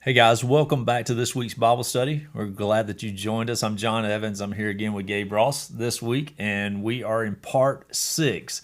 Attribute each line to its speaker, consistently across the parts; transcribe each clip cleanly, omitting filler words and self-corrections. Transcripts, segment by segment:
Speaker 1: Hey guys, welcome back to this week's Bible study. We're glad that you joined us. I'm John Evans. I'm here again with Gabe Ross this week, and we are in part 6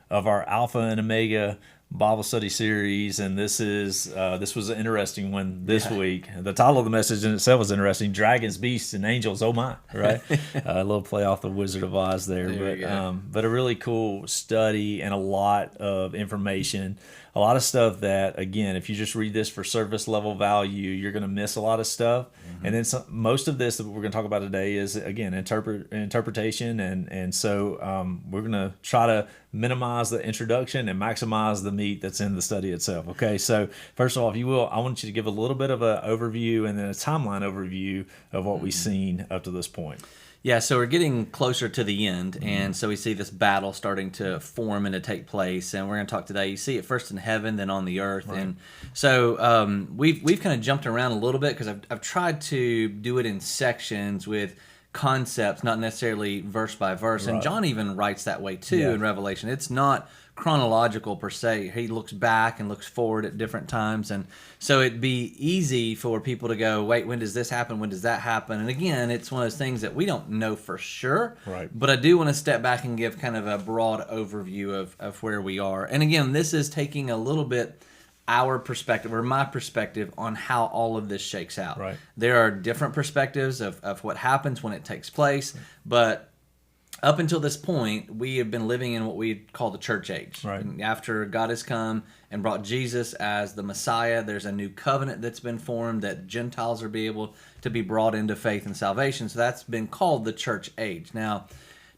Speaker 1: of our Alpha and Omega Bible study series. And this was an interesting one this week. The title of the message in itself was interesting: Dragons, Beasts, and Angels. Oh my! Right, a little play off the Wizard of Oz there, but a really cool study and a lot of information. A lot of stuff that, again, if you just read this for service level value, you're going to miss a lot of stuff. And then most of this that we're going to talk about today is, again, interpretation. And so we're going to try to minimize the introduction and maximize the meat that's in the study itself. Okay, so first of all, if you will, I want you to give a little bit of an overview and then a timeline overview of what we've seen up to this point.
Speaker 2: Yeah, so we're getting closer to the end, and so we see this battle starting to form and to take place, and we're going to talk today. You see it first in heaven, then on the earth, and so we've kind of jumped around a little bit because I've tried to do it in sections with concepts, not necessarily verse by verse, and John even writes that way too in Revelation. It's not chronological per se. He looks back and looks forward at different times, and so it'd be easy for people to go, wait, when does this happen, when does that happen? And again, it's one of those things that we don't know for sure, but I do want to step back and give kind of a broad overview of where we are. And again, this is taking a little bit our perspective, or my perspective, on how all of this shakes out. There are different perspectives of what happens when it takes place, but up until this point, we have been living in what we call the church age. And after God has come and brought Jesus as the Messiah, there's a new covenant that's been formed that Gentiles are able to be brought into faith and salvation. So that's been called the church age. Now,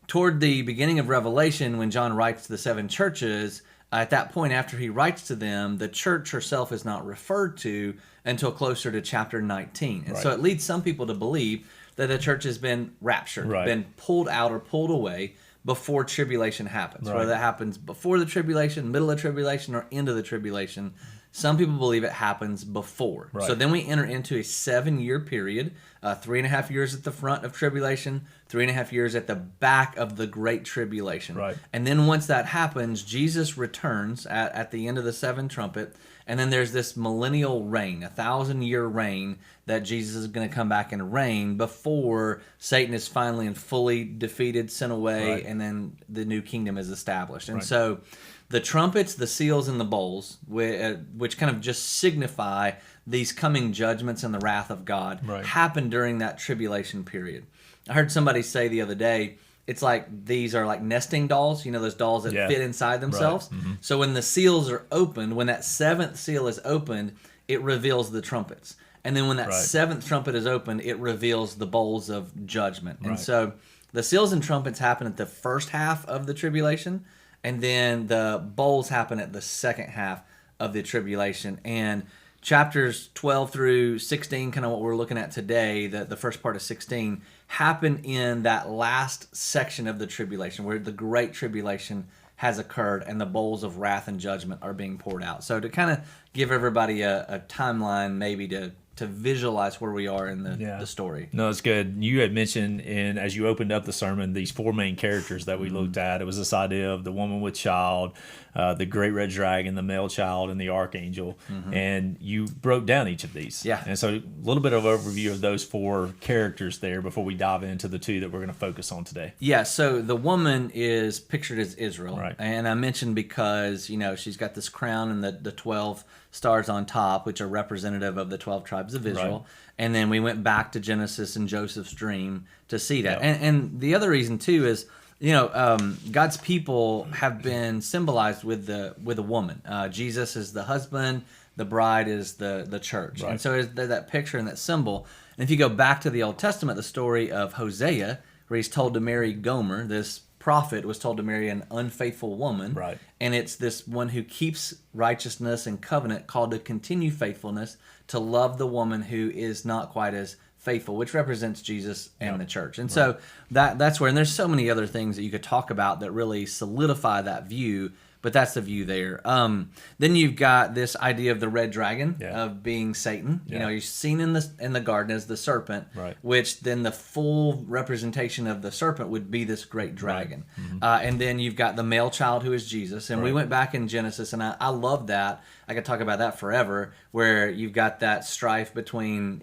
Speaker 2: toward the beginning of Revelation, when John writes to the 7 churches, at that point, after he writes to them, the church herself is not referred to until closer to chapter 19. And so it leads some people to believe that the church has been raptured, been pulled out or pulled away before tribulation happens. Whether that happens before the tribulation, middle of tribulation, or end of the tribulation, some people believe it happens before. So then we enter into a 7-year period, 3.5 years at the front of tribulation, 3.5 years at the back of the Great Tribulation. And then once that happens, Jesus returns at the end of the 7th trumpet, and then there's this millennial reign, 1,000-year reign that Jesus is going to come back and reign before Satan is finally and fully defeated, sent away, and then the new kingdom is established. And so the trumpets, the seals, and the bowls, which kind of just signify these coming judgments and the wrath of God, happen during that tribulation period. I heard somebody say the other day, it's like these are like nesting dolls, you know, those dolls that fit inside themselves. So when the seals are opened, when that 7th seal is opened, it reveals the trumpets. And then when that 7th trumpet is opened, it reveals the bowls of judgment. And so the seals and trumpets happen at the first half of the tribulation, and then the bowls happen at the second half of the tribulation. And chapters 12 through 16, kind of what we're looking at today, the first part of 16, happen in that last section of the tribulation where the Great Tribulation has occurred and the bowls of wrath and judgment are being poured out. So to kind of give everybody a timeline, maybe to visualize where we are in the story.
Speaker 1: No, it's good. You had mentioned, as you opened up the sermon, these 4 main characters that we looked at. It was this idea of the woman with child, the great red dragon, the male child, and the archangel. And you broke down each of these. And so a little bit of overview of those 4 characters there before we dive into the 2 that we're going to focus on today.
Speaker 2: So the woman is pictured as Israel. And I mentioned because, you know, she's got this crown and the 12 stars on top, which are representative of the 12 tribes of Israel. And then we went back to Genesis and Joseph's dream to see that. And the other reason, too, is, you know, God's people have been symbolized with a woman. Jesus is the husband, the bride is the church. And so there's that picture and that symbol. And if you go back to the Old Testament, the story of Hosea, where he's told to marry Gomer, this prophet was told to marry an unfaithful woman, and it's this one who keeps righteousness and covenant called to continue faithfulness, to love the woman who is not quite as faithful, which represents Jesus and the church. And so that's where, and there's so many other things that you could talk about that really solidify that view, but that's the view there. Then you've got this idea of the red dragon
Speaker 1: Yeah.
Speaker 2: of being Satan. You
Speaker 1: Yeah.
Speaker 2: know, he's seen in the garden as the serpent,
Speaker 1: Right.
Speaker 2: which then the full representation of the serpent would be this great dragon. And then you've got the male child who is Jesus. And we
Speaker 1: Right.
Speaker 2: went back in Genesis, and I love that. I could talk about that forever, where you've got that strife between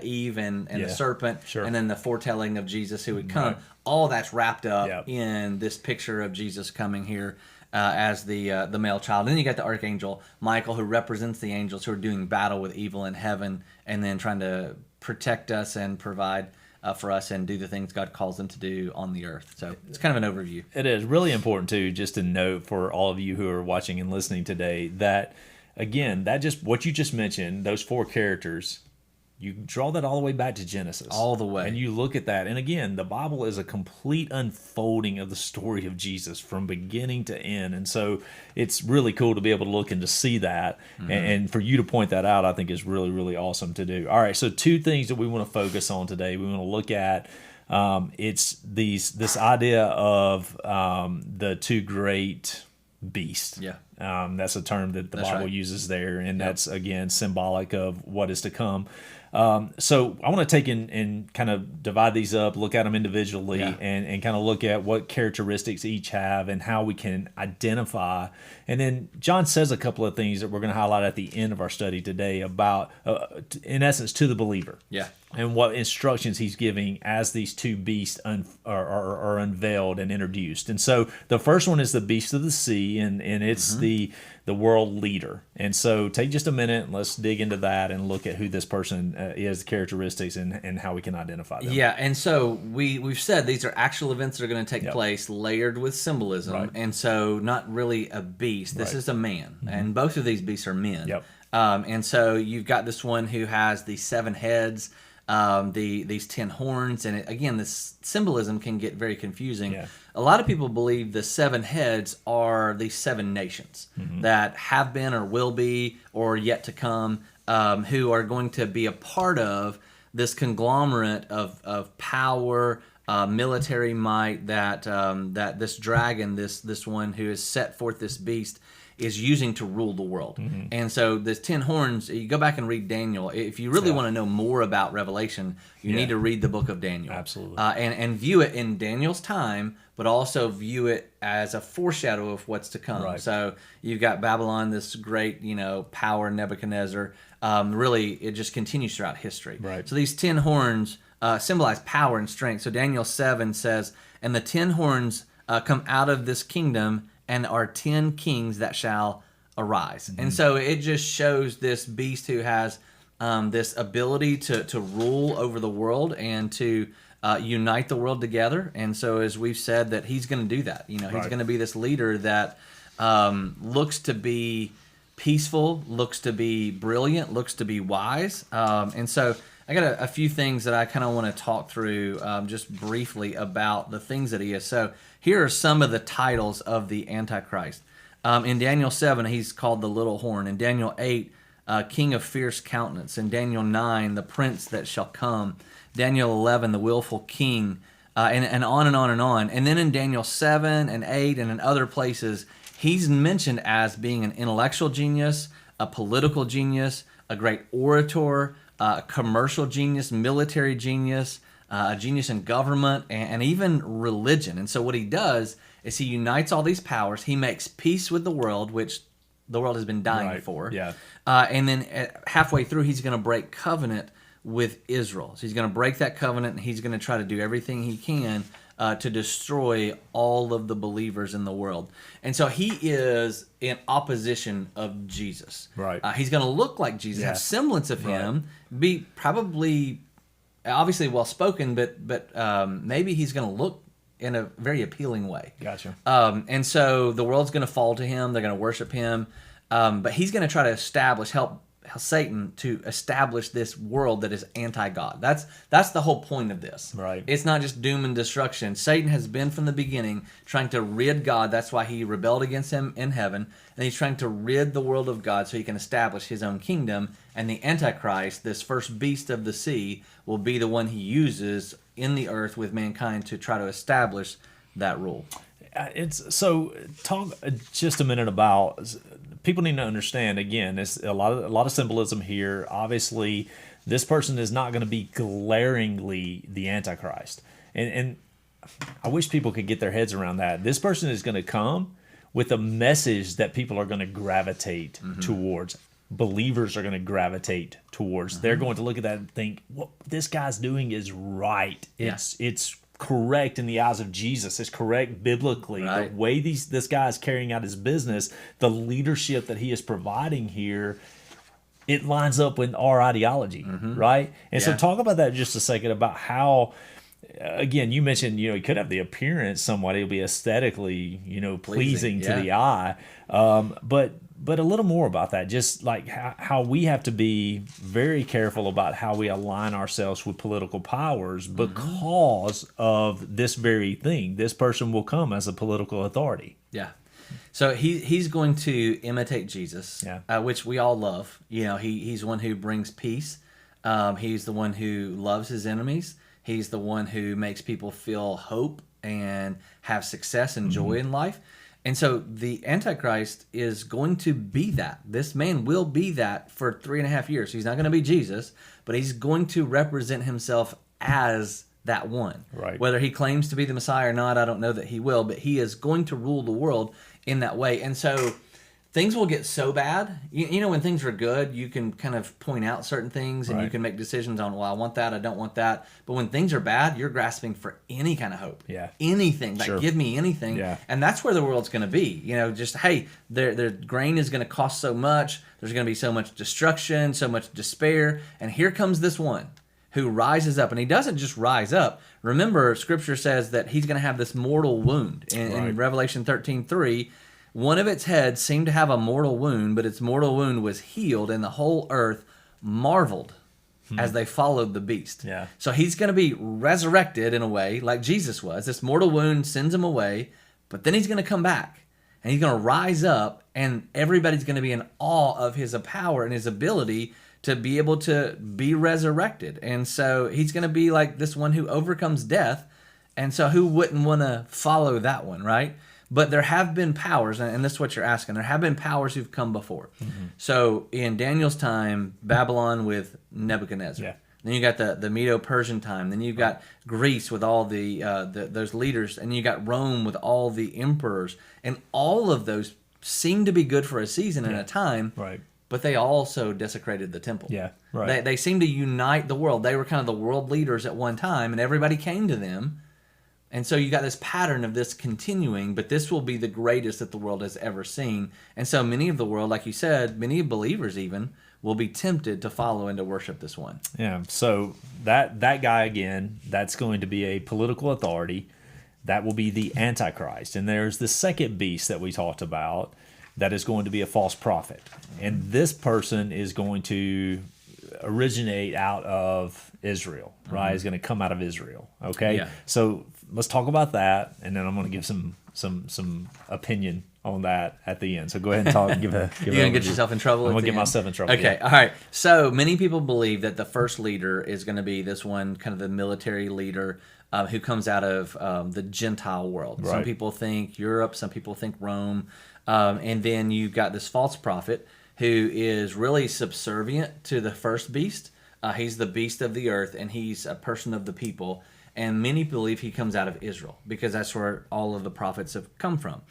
Speaker 2: Eve and
Speaker 1: Yeah.
Speaker 2: the serpent,
Speaker 1: Sure.
Speaker 2: and then the foretelling of Jesus who would come.
Speaker 1: Right.
Speaker 2: All that's wrapped up
Speaker 1: Yep.
Speaker 2: in this picture of Jesus coming here as the male child. And then you got the archangel Michael, who represents the angels who are doing battle with evil in heaven, and then trying to protect us and provide for us and do the things God calls them to do on the earth. So it's kind of an overview.
Speaker 1: It is really important too, just to note for all of you who are watching and listening today, that again, that just what you just mentioned, those four characters, you draw that all the way back to Genesis.
Speaker 2: All the way.
Speaker 1: And you look at that. And again, the Bible is a complete unfolding of the story of Jesus from beginning to end. And so it's really cool to be able to look and to see that. And for you to point that out, I think is really, really awesome to do. All right, so two things that we want to focus on today. We want to look at it's this idea of the two great beasts.
Speaker 2: Yeah.
Speaker 1: That's a term that the
Speaker 2: That's
Speaker 1: Bible
Speaker 2: right.
Speaker 1: uses there, and that's again symbolic of what is to come. So I want to take and kind of divide these up, look at them individually,
Speaker 2: Yeah.
Speaker 1: and kind of look at what characteristics each have and how we can identify. And then John says a couple of things that we're going to highlight at the end of our study today about, in essence, to the believer.
Speaker 2: Yeah.
Speaker 1: And what instructions he's giving as these two beasts are unveiled and introduced. And so the first one is the beast of the sea, and it's the world leader. And so take just a minute and let's dig into that and look at who this person is, the characteristics, and how we can identify them.
Speaker 2: Yeah, and so we've said these are actual events that are going to take
Speaker 1: Yep.
Speaker 2: place, layered with symbolism,
Speaker 1: Right.
Speaker 2: and so not really a beast. This
Speaker 1: Right.
Speaker 2: is a man, and both of these beasts are men.
Speaker 1: Yep.
Speaker 2: And so you've got this one who has the 7 heads, these 10 horns, and again, this symbolism can get very confusing.
Speaker 1: Yeah.
Speaker 2: A lot of people believe the 7 heads are the 7 nations that have been or will be or yet to come, who are going to be a part of this conglomerate of power, military might that this dragon, this one who has set forth this beast, is using to rule the world. And so this 10 horns, you go back and read Daniel. If you really want to know more about Revelation, you need to read the book of Daniel.
Speaker 1: Absolutely.
Speaker 2: And view it in Daniel's time, but also view it as a foreshadow of what's to come.
Speaker 1: Right.
Speaker 2: So you've got Babylon, this great, power, Nebuchadnezzar. Really, it just continues throughout history.
Speaker 1: Right.
Speaker 2: So these 10 horns symbolize power and strength. So Daniel 7 says, "And the 10 horns come out of this kingdom, and are 10 kings that shall arise." And so it just shows this beast who has this ability to rule over the world and to unite the world together. And so, as we've said, that he's going to do that. He's
Speaker 1: Right.
Speaker 2: going to be this leader that looks to be peaceful, looks to be brilliant, looks to be wise. And so I got a few things that I kind of want to talk through just briefly about the things that he is. So here are some of the titles of the Antichrist. In Daniel 7, he's called the little horn. In Daniel 8, king of fierce countenance. In Daniel 9, the prince that shall come. Daniel 11, the willful king, and on and on and on. And then in Daniel 7 and 8 and in other places, he's mentioned as being an intellectual genius, a political genius, a great orator, a commercial genius, military genius, a genius in government, and even religion. And so what he does is he unites all these powers. He makes peace with the world, which the world has been dying
Speaker 1: Right.
Speaker 2: for.
Speaker 1: Yeah.
Speaker 2: And then halfway through, he's going to break covenant with Israel. So he's going to break that covenant, and he's going to try to do everything he can to destroy all of the believers in the world. And so he is in opposition of Jesus.
Speaker 1: Right.
Speaker 2: He's going to look like Jesus,
Speaker 1: Yeah.
Speaker 2: have semblance of
Speaker 1: Right.
Speaker 2: him, be probably obviously well-spoken, but maybe he's going to look in a very appealing way.
Speaker 1: Gotcha.
Speaker 2: And so the world's going to fall to him. They're going to worship him. But he's going to try to help Satan to establish this world that is anti-God. That's the whole point of this.
Speaker 1: Right.
Speaker 2: It's not just doom and destruction. Satan has been from the beginning trying to rid God. That's why he rebelled against him in heaven. And he's trying to rid the world of God so he can establish his own kingdom. And the Antichrist, this first beast of the sea, will be the one he uses in the earth with mankind to try to establish that rule.
Speaker 1: It's so talk just a minute about people need to understand again. It's a lot of symbolism here. Obviously, this person is not going to be glaringly the Antichrist, and I wish people could get their heads around that. This person is going to come with a message that people are going to gravitate towards. Believers are going to gravitate towards. They're going to look at that and think, what this guy's doing is right. It's correct in the eyes of Jesus. It's correct biblically.
Speaker 2: Right.
Speaker 1: The way this guy is carrying out his business, the leadership that he is providing here, it lines up with our ideology, right? And so talk about that just a second about how, again, you mentioned, he could have the appearance somewhat, it'll be aesthetically, pleasing to the eye. But a little more about that, just like how we have to be very careful about how we align ourselves with political powers because of this very thing. This person will come as a political authority.
Speaker 2: Yeah. So he's going to imitate Jesus, which we all love. He's one who brings peace. He's the one who loves his enemies. He's the one who makes people feel hope and have success and joy in life. And so the Antichrist is going to be that. This man will be that for 3.5 years. He's not going to be Jesus, but he's going to represent himself as that one.
Speaker 1: Right.
Speaker 2: Whether he claims to be the Messiah or not, I don't know that he will, but he is going to rule the world in that way. And so things will get so bad. When things are good, you can kind of point out certain things and you can make decisions on, well, I want that, I don't want that. But when things are bad, you're grasping for any kind of hope.
Speaker 1: Yeah.
Speaker 2: Anything. Like, give me anything.
Speaker 1: Yeah.
Speaker 2: And that's where the world's going to be. Just, hey, their grain is going to cost so much. There's going to be so much destruction, so much despair. And here comes this one who rises up. And he doesn't just rise up. Remember, Scripture says that he's going to have this mortal wound. In Revelation 13:3, one of its heads seemed to have a mortal wound, but its mortal wound was healed, and the whole earth marveled as they followed the beast.
Speaker 1: Yeah.
Speaker 2: So he's going to be resurrected in a way like Jesus was. This mortal wound sends him away, but then he's going to come back, and he's going to rise up, and everybody's going to be in awe of his power and his ability to be able to be resurrected. And so he's going to be like this one who overcomes death, and so who wouldn't want to follow that one, right? But there have been powers, and this is what you're asking, there have been powers who've come before. So in Daniel's time, Babylon with Nebuchadnezzar.
Speaker 1: Yeah.
Speaker 2: Then you got the Medo-Persian time. Then you've got Greece with all the those leaders. And you got Rome with all the emperors. And all of those seem to be good for a season and a time.
Speaker 1: Right.
Speaker 2: But they also desecrated the temple.
Speaker 1: Yeah. Right.
Speaker 2: They seem to unite the world. They were kind of the world leaders at one time, and everybody came to them. And so you got this pattern of this continuing, but this will be the greatest that the world has ever seen. And so many of the world, like you said, many believers even, will be tempted to follow and to worship this one.
Speaker 1: Yeah, so that guy, again, that's going to be a political authority. That will be the Antichrist. And there's the second beast that we talked about that is going to be a false prophet. And this person is going to originate out of Israel, right? He's going to come out of Israel, okay?
Speaker 2: Yeah.
Speaker 1: So let's talk about that, and then I'm going to give some opinion on that at the end. So go ahead and talk. You're going
Speaker 2: to get yourself in trouble?
Speaker 1: I'm going to get myself in trouble.
Speaker 2: Okay, all right. So many people believe that the first leader is going to be this one, kind of the military leader who comes out of the Gentile world.
Speaker 1: Right.
Speaker 2: Some people think Europe, some people think Rome. And then you've got this false prophet who is really subservient to the first beast. He's the beast of the earth, and he's a person of the people. And many believe he comes out of Israel because that's where all of the prophets have come from.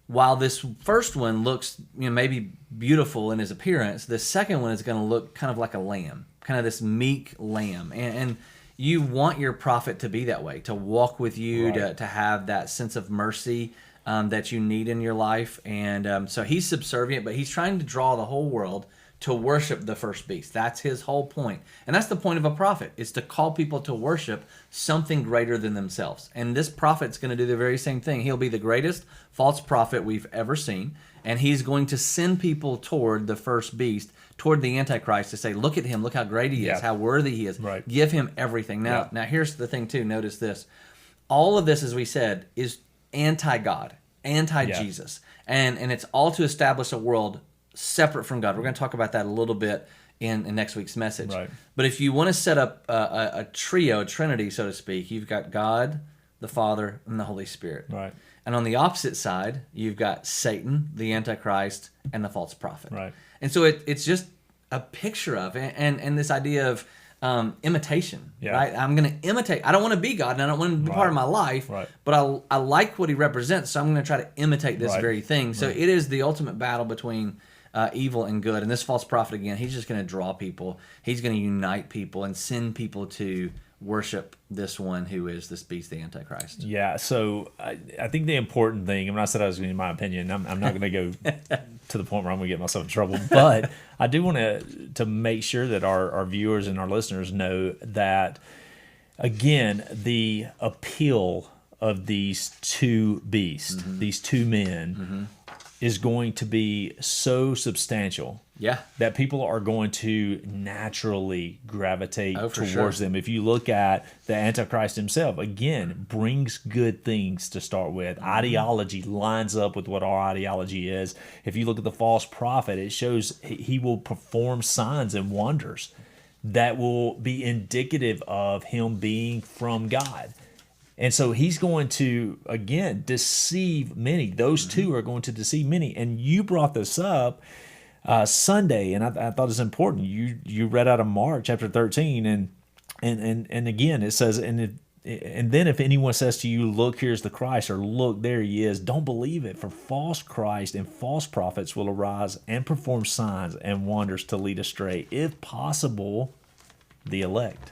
Speaker 2: While this first one looks maybe beautiful in his appearance, the second one is going to look kind of like a lamb, kind of this meek lamb. And you want your prophet to be that way, to walk with you,
Speaker 1: right.
Speaker 2: to have that sense of mercy that you need in your life. And so he's subservient, but he's trying to draw the whole world to worship the first beast. That's his whole point. And that's the point of a prophet, is to call people to worship something greater than themselves. And this prophet's going to do the very same thing. He'll be the greatest false prophet we've ever seen. And he's going to send people toward the first beast, toward the Antichrist, to say, look at him, look how great he is, how worthy he is.
Speaker 1: Right.
Speaker 2: Give him everything. Now, here's the thing too. Notice this. All of this, as we said, is anti-God, anti-Jesus. And it's all to establish a world separate from God. We're going to talk about that a little bit in next week's message.
Speaker 1: Right.
Speaker 2: But if you want to set up a trio, a trinity, so to speak, you've got God, the Father, and the Holy Spirit.
Speaker 1: Right.
Speaker 2: And on the opposite side, you've got Satan, the Antichrist, and the false prophet.
Speaker 1: Right.
Speaker 2: And so it's just a picture of, and this idea of imitation,
Speaker 1: Yeah.
Speaker 2: right? I'm going to imitate. I don't want to be God, and I don't want to be part of my life,
Speaker 1: Right.
Speaker 2: but I like what he represents, so I'm going to try to imitate this
Speaker 1: Right.
Speaker 2: very thing. So it is the ultimate battle between evil and good. And this false prophet, again, he's just going to draw people. He's going to unite people and send people to worship this one who is this beast, the Antichrist.
Speaker 1: Yeah, so I think the important thing, and when I said I was going to, in my opinion, I'm not going to go to the point where I'm going to get myself in trouble, but I do want to make sure that our viewers and our listeners know that, again, the appeal of these two beasts, these two men, is going to be so substantial.
Speaker 2: Yeah.
Speaker 1: That people are going to naturally gravitate towards
Speaker 2: sure.
Speaker 1: them. If you look at the Antichrist himself, again, brings good things to start with. Ideology lines up with what our ideology is. If you look at the false prophet, it shows he will perform signs and wonders that will be indicative of him being from God. And so he's going to, again, deceive many. Those two are going to deceive many. And you brought this up Sunday, and I thought it's important. You read out of Mark chapter 13, and again it says, and then if anyone says to you, "Look, here's the Christ," or "Look, there he is," don't believe it. For false Christ and false prophets will arise and perform signs and wonders to lead astray, if possible, the elect.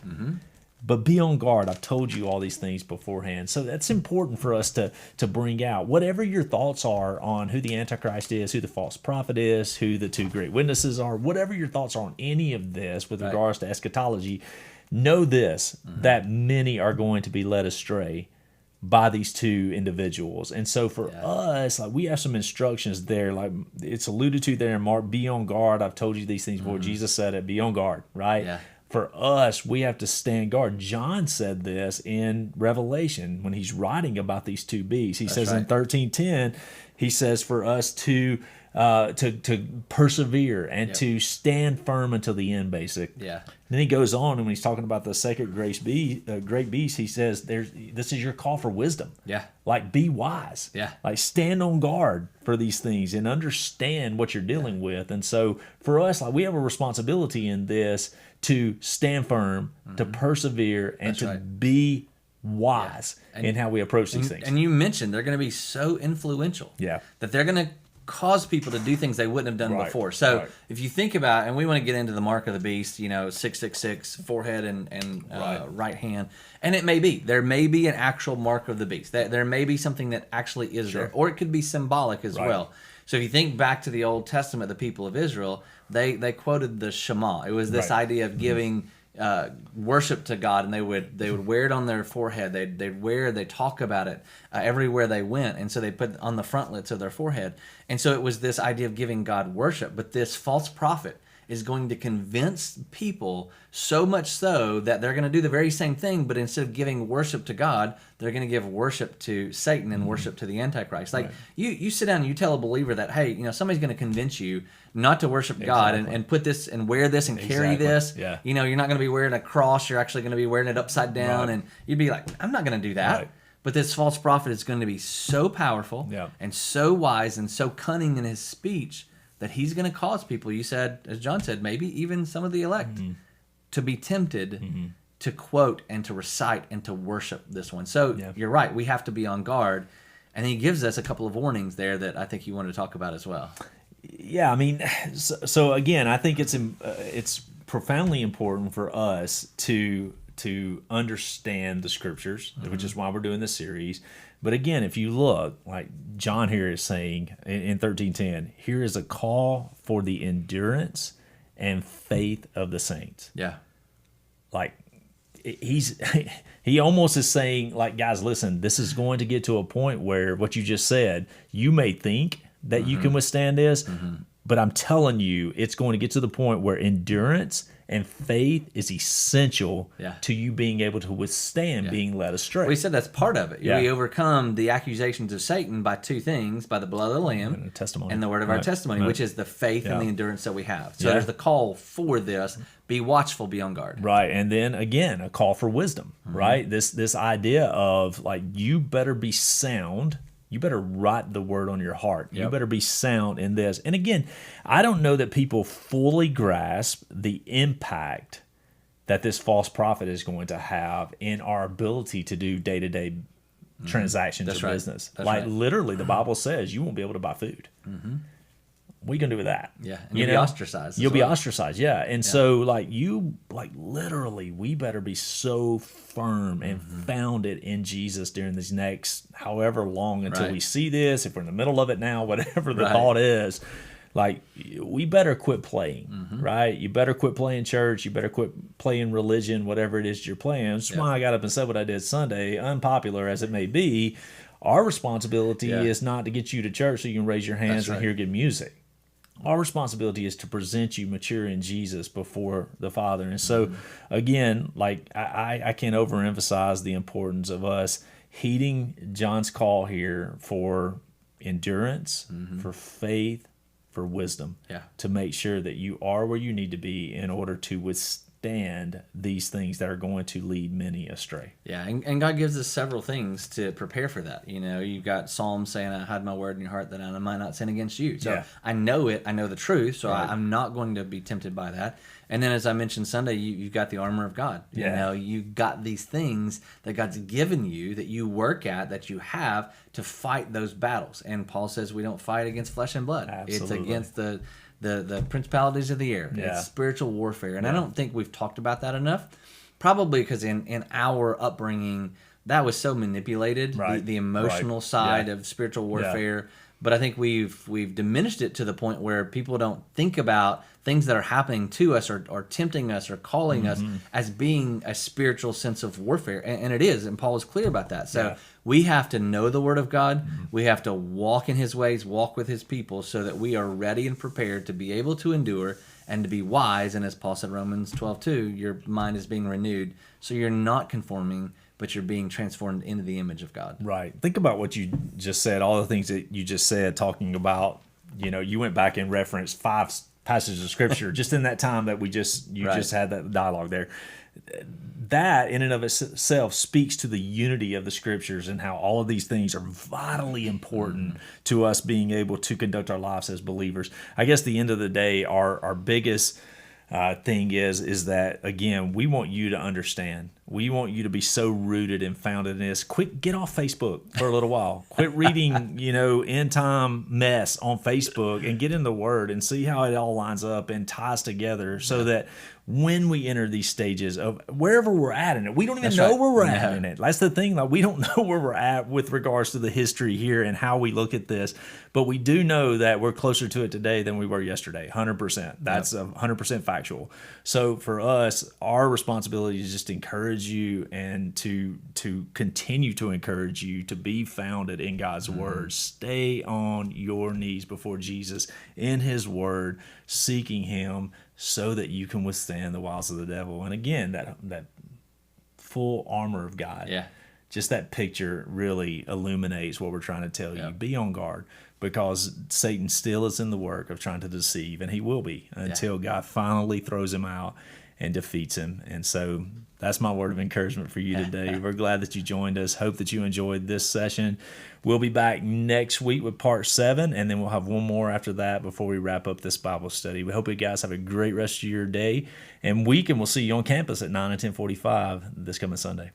Speaker 1: But be on guard. I've told you all these things beforehand. So that's important for us to bring out. Whatever your thoughts are on who the Antichrist is, who the false prophet is, who the two great witnesses are, whatever your thoughts are on any of this with regards to eschatology, know this, that many are going to be led astray by these two individuals. And so for us, like, we have some instructions there, like it's alluded to there in Mark, be on guard. I've told you these things before. Jesus said it, be on guard, right?
Speaker 2: Yeah.
Speaker 1: For us, we have to stand guard. John said this in Revelation when he's writing about these two beasts. He says in 13:10, he says for us to persevere and to stand firm until the end, basic.
Speaker 2: Yeah.
Speaker 1: Then he goes on, and when he's talking about the sacred great beast, he says, this is your call for wisdom.
Speaker 2: Yeah.
Speaker 1: Like, be wise.
Speaker 2: Yeah.
Speaker 1: Like, stand on guard for these things and understand what you're dealing with. And so for us, like, we have a responsibility in this to stand firm, to persevere, and
Speaker 2: That's
Speaker 1: to
Speaker 2: right.
Speaker 1: be wise in how we approach these things.
Speaker 2: And you mentioned they're going to be so influential that they're going to cause people to do things they wouldn't have done before. So if you think about, and we want to get into the mark of the beast, 666, forehead and right hand, and there may be an actual mark of the beast. There may be something that actually is there, or it could be symbolic as well. So if you think back to the Old Testament, the people of Israel, they quoted the Shema. It was this idea of giving worship to God, and they would wear it on their forehead. They'd talk about it everywhere they went, and so they put on the frontlets of their forehead. And so it was this idea of giving God worship. But this false prophet is going to convince people so much so that they're going to do the very same thing, but instead of giving worship to God, they're going to give worship to Satan and worship to the Antichrist. Like you sit down and you tell a believer that, hey, somebody's going to convince you not to worship God and put this and wear this and carry this.
Speaker 1: Yeah.
Speaker 2: You're not going to be wearing a cross. You're actually going to be wearing it upside down, and you'd be like, I'm not going to do that. But this false prophet is going to be so powerful and so wise and so cunning in his speech that he's going to cause people, you said, as John said, maybe even some of the elect, to be tempted to quote and to recite and to worship this one. So you're right, we have to be on guard. And he gives us a couple of warnings there that I think you wanted to talk about as well.
Speaker 1: Yeah, I mean, so again, I think it's profoundly important for us to understand the scriptures, which is why we're doing this series. But again, if you look, like John here is saying in 13:10, here is a call for the endurance and faith of the saints.
Speaker 2: Yeah.
Speaker 1: Like, he almost is saying, like, guys, listen, this is going to get to a point where what you just said, you may think that you can withstand this, but I'm telling you, it's going to get to the point where endurance and faith is essential to you being able to withstand being led astray.
Speaker 2: We said that's part of it.
Speaker 1: Yeah.
Speaker 2: We overcome the accusations of Satan by two things, by the blood of the Lamb
Speaker 1: And the testimony.
Speaker 2: and the word of our testimony, which is the faith and the endurance that we have. So there's the call for this. Be watchful, be on guard.
Speaker 1: Right. And then again, a call for wisdom, right? This idea of, like, you better be sound You better write the word on your heart. You
Speaker 2: Yep.
Speaker 1: better be sound in this. And again, I don't know that people fully grasp the impact that this false prophet is going to have in our ability to do day-to-day transactions
Speaker 2: That's
Speaker 1: of
Speaker 2: right.
Speaker 1: business.
Speaker 2: That's
Speaker 1: like
Speaker 2: right.
Speaker 1: literally, the Bible says you won't be able to buy food. What are you gonna do with that?
Speaker 2: Yeah, and you'll be ostracized as
Speaker 1: You'll be
Speaker 2: well.
Speaker 1: ostracized, yeah. And so, literally, we better be so firm and founded in Jesus during these next however long until
Speaker 2: Right.
Speaker 1: we see this. If we're in the middle of it now, whatever the
Speaker 2: Right.
Speaker 1: thought is, like we better quit playing, right? You better quit playing church. You better quit playing religion, whatever it is you're playing. That's why I got up and said what I did Sunday, unpopular as it may be. Our responsibility
Speaker 2: Yeah.
Speaker 1: is not to get you to church so you can raise your hands
Speaker 2: That's
Speaker 1: and
Speaker 2: right.
Speaker 1: hear good music. Our responsibility is to present you mature in Jesus before the Father. And so, again, like I can't overemphasize the importance of us heeding John's call here for endurance, for faith, for wisdom,
Speaker 2: Yeah.
Speaker 1: to make sure that you are where you need to be in order to withstand these things that are going to lead many astray.
Speaker 2: Yeah, and God gives us several things to prepare for that. You know, you've got Psalms saying, I hide my word in your heart that I might not sin against you. So
Speaker 1: Yeah.
Speaker 2: I know it, I know the truth, so
Speaker 1: Right.
Speaker 2: I'm not going to be tempted by that. And then, as I mentioned Sunday, you've got the armor of God. You
Speaker 1: Yeah.
Speaker 2: know, you've got these things that God's given you, that you work at, that you have to fight those battles. And Paul says we don't fight against flesh and blood. It's
Speaker 1: Absolutely.
Speaker 2: against the principalities of the air.
Speaker 1: Yeah.
Speaker 2: It's spiritual warfare. And I don't think we've talked about that enough. Probably because in our upbringing, that was so manipulated,
Speaker 1: Right.
Speaker 2: the emotional
Speaker 1: Right.
Speaker 2: side
Speaker 1: Yeah.
Speaker 2: of spiritual warfare. But I think we've diminished it to the point where people don't think about things that are happening to us or tempting us or calling us as being a spiritual sense of warfare. And it is, and Paul is clear about that. So
Speaker 1: Yeah.
Speaker 2: we have to know the Word of God. We have to walk in His ways, walk with His people, so that we are ready and prepared to be able to endure and to be wise. And as Paul said, Romans 12:2, your mind is being renewed, so you're not conforming, but you're being transformed into the image of God.
Speaker 1: Right. Think about what you just said, all the things that you just said, talking about, you went back and referenced 5 passages of scripture just in that time that you
Speaker 2: Right.
Speaker 1: just had that dialogue there. That in and of itself speaks to the unity of the scriptures and how all of these things are vitally important to us being able to conduct our lives as believers. I guess the end of the day, our biggest thing is that, again, we want you to understand. We want you to be so rooted and founded in this. Get off Facebook for a little while. Quit reading, end time mess on Facebook and get in the Word and see how it all lines up and ties together so that when we enter these stages of wherever we're at in it, we don't even
Speaker 2: That's
Speaker 1: know
Speaker 2: right.
Speaker 1: where we're at
Speaker 2: No.
Speaker 1: in it. That's the thing. Like, we don't know where we're at with regards to the history here and how we look at this, but we do know that we're closer to it today than we were yesterday. 100%. That's 100% factual. So for us, our responsibility is just to encourage you and to continue to encourage you to be founded in God's word. Stay on your knees before Jesus in His word, seeking Him, so that you can withstand the wiles of the devil. And again, that full armor of God.
Speaker 2: Yeah.
Speaker 1: Just that picture really illuminates what we're trying to tell you.
Speaker 2: Yeah.
Speaker 1: Be on guard, because Satan still is in the work of trying to deceive, and he will be until God finally throws him out and defeats him. And so that's my word of encouragement for you today. We're glad that you joined us. Hope that you enjoyed this session. We'll be back next week with part 7, and then we'll have one more after that before we wrap up this Bible study. We hope you guys have a great rest of your day and week, and we'll see you on campus at 9 and 10:45 this coming Sunday.